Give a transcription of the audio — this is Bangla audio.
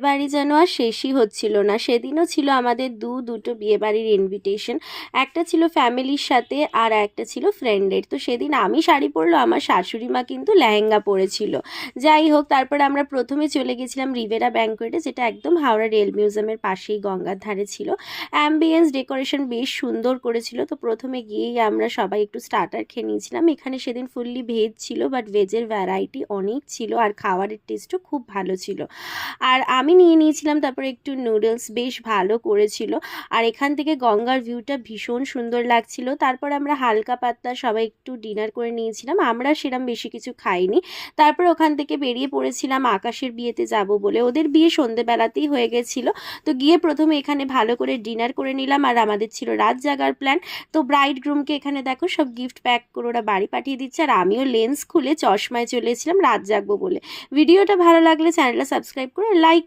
বাড়ি যেন আর শেষই হচ্ছিল না। সেদিনও ছিল আমাদের দুটো বিয়েবাড়ির ইনভিটেশন। একটা ছিল ফ্যামিলির সাথে আর একটা ছিল ফ্রেন্ডের। তো সেদিন আমি শাড়ি পরলো, আমার শাশুড়ি মা কিন্তু লেহেঙ্গা পরেছিল। যাই হোক, তারপরে আমরা প্রথমে চলে গেছিলাম রিভেরা ব্যাঙ্কোয়েটে, যেটা একদম হাওড়া রেল মিউজিয়ামের পাশেই গঙ্গার ধারে ছিল। অ্যাম্বিয়েন্স ডেকোরেশন বেশ সুন্দর করেছিল। তো প্রথমে গিয়েই আমরা সবাই একটু স্টার্টার খেয়ে নিয়েছিলাম। এখানে সেদিন ফুললি ভেজ ছিল, বাট ভেজের ভ্যারাইটি অনেক ছিল আর খাবারের টেস্টও খুব ভালো ছিল। আর আমি নিয়ে নিয়েছিলাম তারপরে একটু নুডলস, বেশ ভালো করেছিল। আর এখান থেকে গঙ্গার ভিউটা ভীষণ সুন্দর লাগছিল। তারপর আমরা হালকা পাতলা সবাই একটু ডিনার করে নিয়েছিলাম, আমরা সেরকম বেশি কিছু খাইনি। তারপর ওখান থেকে বেরিয়ে পড়েছিলাম আকাশের বিয়েতে যাব বলে। ওদের বিয়ে সন্ধেবেলাতেই হয়ে গেছিলো। তো গিয়ে প্রথমে এখানে ভালো করে ডিনার করে নিলাম, আর আমাদের ছিল রাত জাগার প্ল্যান। তো ব্রাইড গ্রুমকে এখানে দেখো সব গিফট প্যাক করে ওরা বাড়ি পাঠিয়ে দিচ্ছে, আর আমিও লেন্স খুলে চশমায় চলে এসেছিলাম রাত জাগবো বলে। ভিডিওটা ভালো লাগলে চ্যানেলটা সাবস্ক্রাইব করে লাইক